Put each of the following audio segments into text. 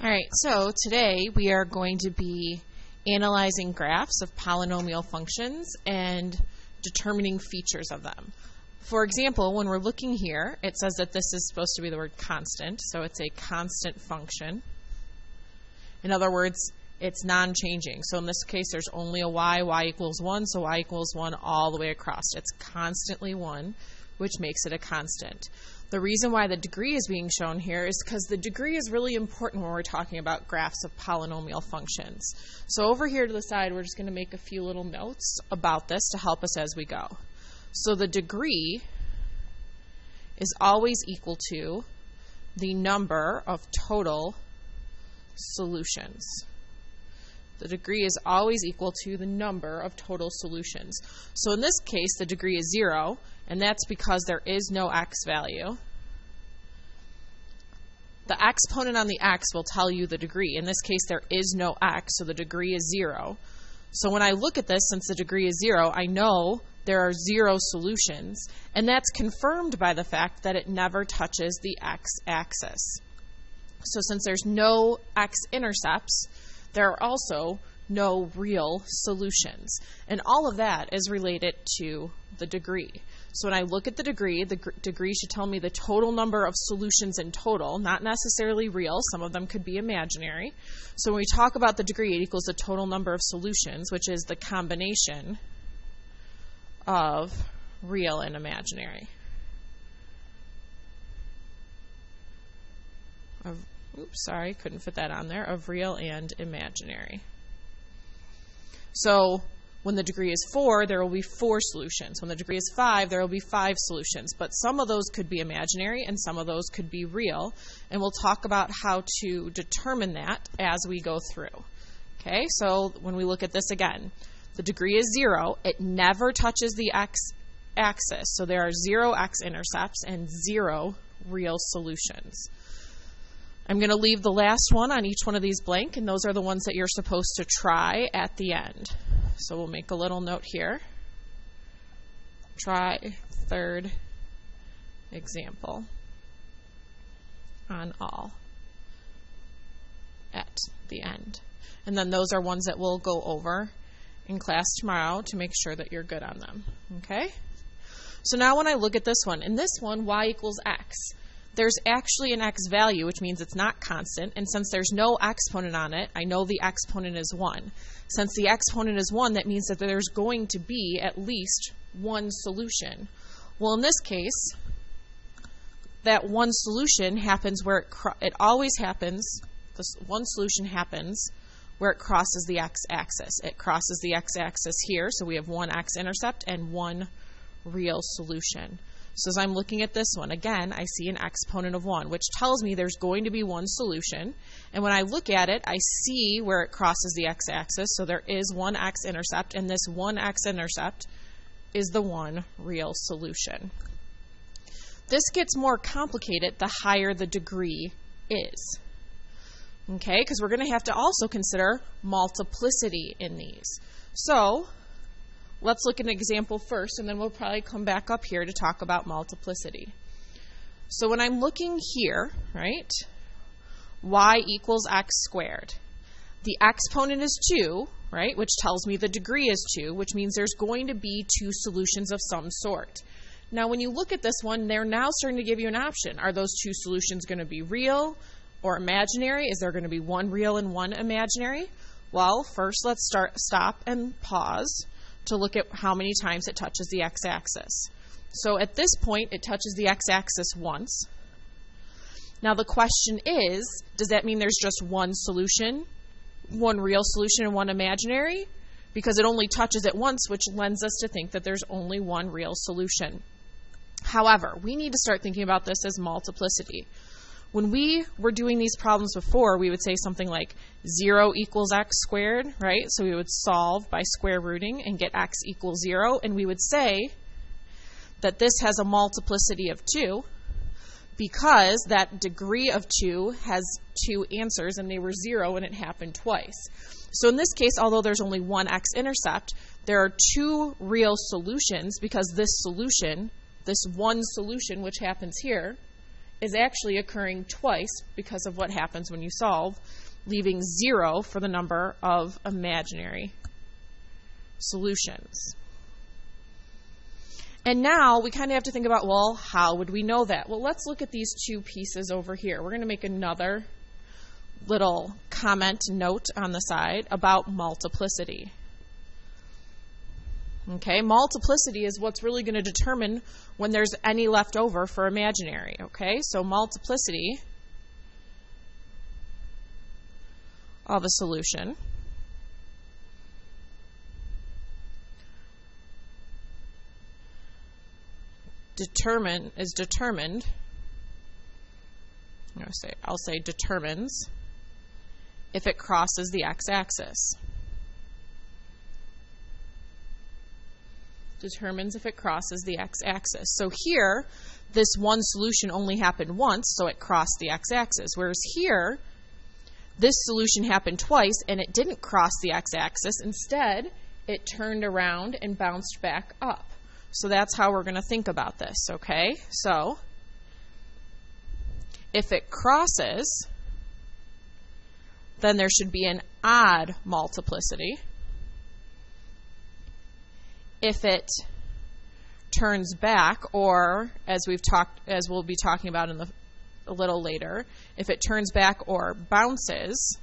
All right, so today we are going to be analyzing graphs of polynomial functions and determining features of them. For example, when we're looking here, it says that this is supposed to be the word constant, so it's a constant function. In other words, it's non-changing. So in this case, there's only a y equals 1, so y equals 1 all the way across. It's constantly 1, which makes it a constant. The reason why the degree is being shown here is because the degree is really important when we're talking about graphs of polynomial functions. So over here to the side, we're just going to make a few little notes about this to help us as we go. So the degree is always equal to the number of total solutions. The degree is always equal to the number of total solutions. So in this case, the degree is 0, and that's because there is no x value. The exponent on the x will tell you the degree. In this case, there is no x, so the degree is 0. So when I look at this, since the degree is 0, I know there are 0 solutions, and that's confirmed by the fact that it never touches the x-axis. So since there's no x-intercepts, there are also no real solutions. And all of that is related to the degree. So when I look at the degree should tell me the total number of solutions in total, not necessarily real. Some of them could be imaginary. So when we talk about the degree, it equals the total number of solutions, which is the combination of real and imaginary. Oops, sorry, couldn't fit that on there, of real and imaginary. So when the degree is 4, there will be 4 solutions. When the degree is 5, there will be 5 solutions. But some of those could be imaginary and some of those could be real. And we'll talk about how to determine that as we go through. Okay, so when we look at this again, the degree is 0. It never touches the x-axis. So there are 0 x-intercepts and 0 real solutions. I'm going to leave the last one on each one of these blank, and those are the ones that you're supposed to try at the end. So we'll make a little note here. Try third example on all at the end. And then those are ones that we'll go over in class tomorrow to make sure that you're good on them. Okay? So now when I look at this one, in this one, y equals x. There's actually an x value, which means it's not constant, and since there's no exponent on it, I know the exponent is 1. Since the exponent is 1, that means that there's going to be at least one solution. Well, in this case, that one solution happens where it always happens, this one solution happens where it crosses the x-axis. It crosses the x-axis here, so we have one x-intercept and one real solution. So as I'm looking at this one, again, I see an exponent of 1, which tells me there's going to be one solution. And when I look at it, I see where it crosses the x-axis, so there is one x-intercept, and this one x-intercept is the one real solution. This gets more complicated the higher the degree is. Okay, because we're going to have to also consider multiplicity in these. So let's look at an example first, and then we'll probably come back up here to talk about multiplicity. So when I'm looking here, right, y equals x squared. The exponent is 2, right, which tells me the degree is 2, which means there's going to be 2 solutions of some sort. Now when you look at this one, they're now starting to give you an option. Are those 2 solutions going to be real or imaginary? Is there going to be one real and one imaginary? Well, first let's stop and pause to look at how many times it touches the x-axis. So at this point, it touches the x-axis once. Now the question is, does that mean there's just one solution, one real solution and one imaginary? Because it only touches it once, which lends us to think that there's only one real solution. However, we need to start thinking about this as multiplicity. When we were doing these problems before, we would say something like 0 equals x squared, right? So we would solve by square rooting and get x equals 0, and we would say that this has a multiplicity of 2 because that degree of 2 has 2 answers, and they were 0 and it happened twice. So in this case, although there's only one x-intercept, there are 2 real solutions because this solution, this one solution which happens here, is actually occurring twice because of what happens when you solve, leaving 0 for the number of imaginary solutions. And now we kind of have to think about, well, how would we know that? Well, let's look at these two pieces over here. We're going to make another little comment note on the side about multiplicity. Okay, multiplicity is what's really going to determine when there's any left over for imaginary. Okay, so multiplicity of a solution is determined, I'll say determines if it crosses the x-axis. Determines if it crosses the x-axis. So here, this one solution only happened once, so it crossed the x-axis. Whereas here, this solution happened twice, and it didn't cross the x-axis. Instead, it turned around and bounced back up. So that's how we're going to think about this, okay? So, if it crosses, then there should be an odd multiplicity. If it turns back, or as we'll be talking about a little later, if it turns back or bounces,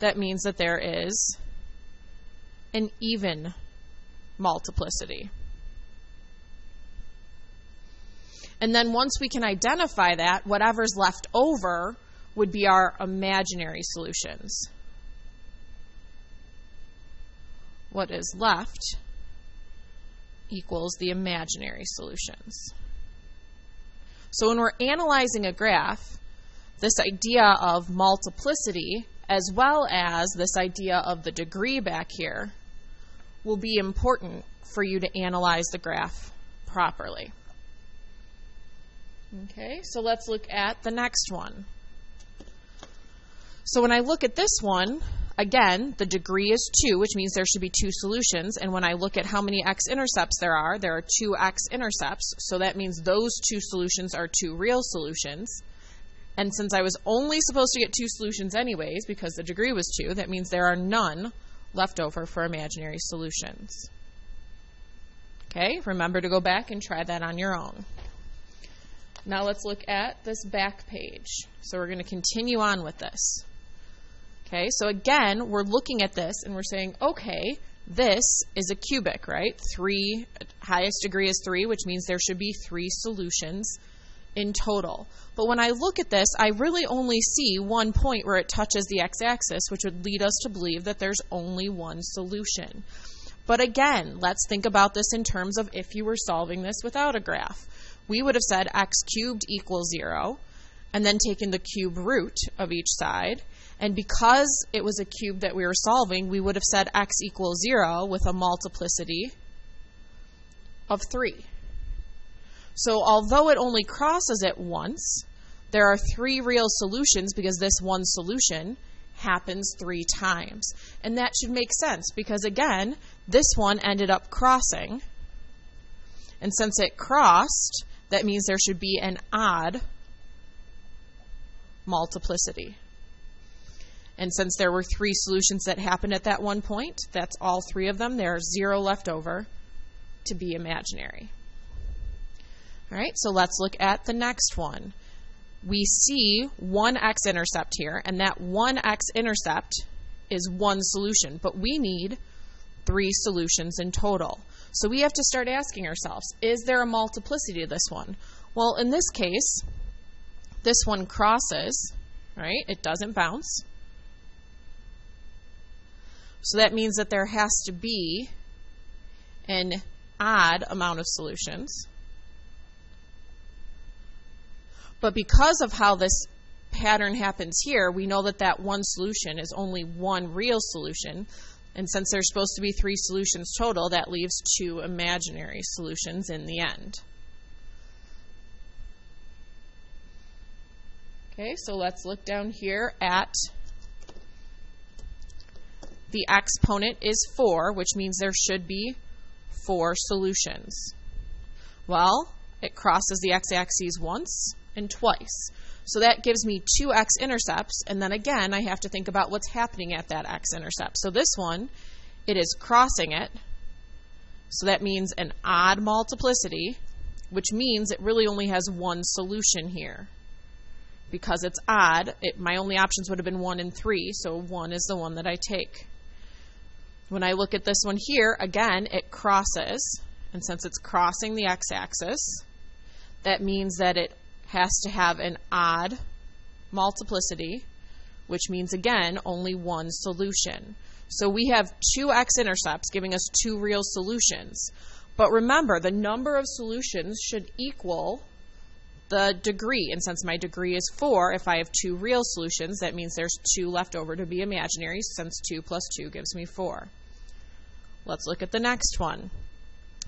that means that there is an even multiplicity. And then once we can identify that, whatever's left over would be our imaginary solutions. What is left equals the imaginary solutions. So when we're analyzing a graph, this idea of multiplicity, as well as this idea of the degree back here, will be important for you to analyze the graph properly. Okay, so let's look at the next one. So when I look at this one, again, the degree is 2, which means there should be 2 solutions. And when I look at how many x-intercepts there are 2 x-intercepts. So that means those 2 solutions are 2 real solutions. And since I was only supposed to get 2 solutions anyways, because the degree was 2, that means there are none left over for imaginary solutions. Okay, remember to go back and try that on your own. Now let's look at this back page. So we're going to continue on with this. Okay, so again, we're looking at this and we're saying, okay, this is a cubic, right? 3, highest degree is 3, which means there should be 3 solutions in total. But when I look at this, I really only see one point where it touches the x-axis, which would lead us to believe that there's only one solution. But again, let's think about this in terms of if you were solving this without a graph. We would have said x cubed equals 0, and then taken the cube root of each side. And because it was a cube that we were solving, we would have said x equals 0 with a multiplicity of 3. So although it only crosses it once, there are 3 real solutions because this one solution happens 3 times. And that should make sense because, again, this one ended up crossing. And since it crossed, that means there should be an odd multiplicity. And since there were 3 solutions that happened at that one point, that's all 3 of them. There are 0 left over to be imaginary. All right, so let's look at the next one. We see one x-intercept here, and that one x-intercept is one solution, but we need 3 solutions in total. So we have to start asking ourselves, is there a multiplicity to this one? Well, in this case, this one crosses, right? It doesn't bounce. So that means that there has to be an odd amount of solutions. But because of how this pattern happens here, we know that that one solution is only one real solution. And since there's supposed to be 3 solutions total, that leaves 2 imaginary solutions in the end. Okay, so let's look down here at the exponent is 4, which means there should be 4 solutions. Well, it crosses the x-axis once and twice. So that gives me 2 x-intercepts, and then again I have to think about what's happening at that x-intercept. So this one, it is crossing it, so that means an odd multiplicity, which means it really only has one solution here. Because it's odd, my only options would have been 1 and 3, so 1 is the one that I take. When I look at this one here, again, it crosses, and since it's crossing the x-axis, that means that it has to have an odd multiplicity, which means, again, only one solution. So we have 2 x-intercepts giving us 2 real solutions. But remember, the number of solutions should equal the degree. And since my degree is 4, if I have 2 real solutions, that means there's 2 left over to be imaginary, since 2 plus 2 gives me 4. Let's look at the next one.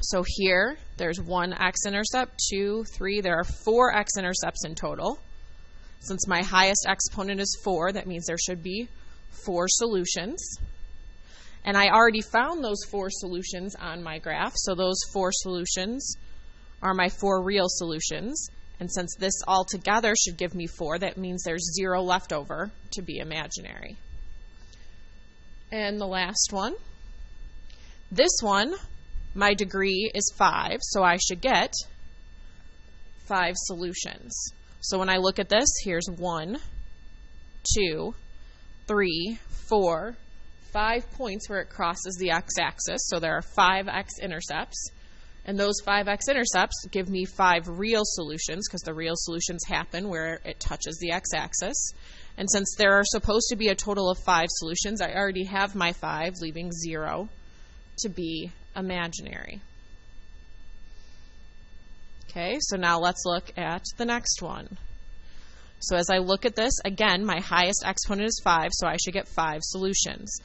So here, there's 1 x-intercept, 2, 3. There are 4 x-intercepts in total. Since my highest exponent is 4, that means there should be 4 solutions. And I already found those 4 solutions on my graph, so those 4 solutions are my 4 real solutions. And since this all together should give me 4, that means there's 0 left over to be imaginary. And the last one. This one, my degree is 5, so I should get 5 solutions. So when I look at this, here's 1, 2, 3, 4, 5 points where it crosses the x-axis. So there are 5 x-intercepts. And those 5 x-intercepts give me 5 real solutions, because the real solutions happen where it touches the x-axis. And since there are supposed to be a total of 5 solutions, I already have my 5, leaving 0 to be imaginary. Okay, so now let's look at the next one. So as I look at this, again, my highest exponent is 5, so I should get 5 solutions.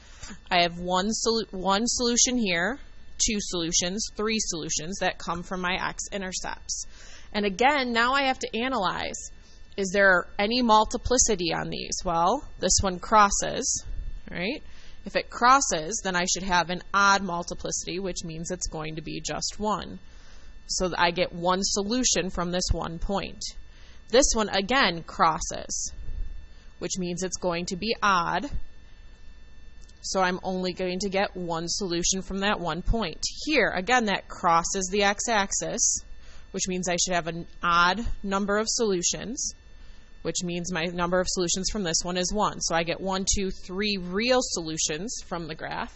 I have one solution here, 2 solutions, 3 solutions that come from my x-intercepts. And again, now I have to analyze, is there any multiplicity on these? Well, this one crosses, right? If it crosses, then I should have an odd multiplicity, which means it's going to be just 1. So I get 1 solution from this 1 point. This one, again, crosses, which means it's going to be odd. So I'm only going to get 1 solution from that 1 point. Here, again, that crosses the x-axis, which means I should have an odd number of solutions, which means my number of solutions from this one is 1. So I get 1, 2, 3 real solutions from the graph.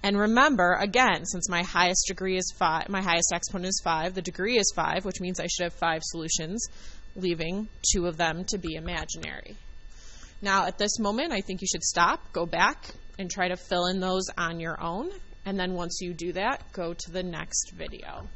And remember, again, since my highest degree is 5, my highest exponent is 5, the degree is 5, which means I should have 5 solutions, leaving 2 of them to be imaginary. Now, at this moment, I think you should stop, go back, and try to fill in those on your own. And then once you do that, go to the next video.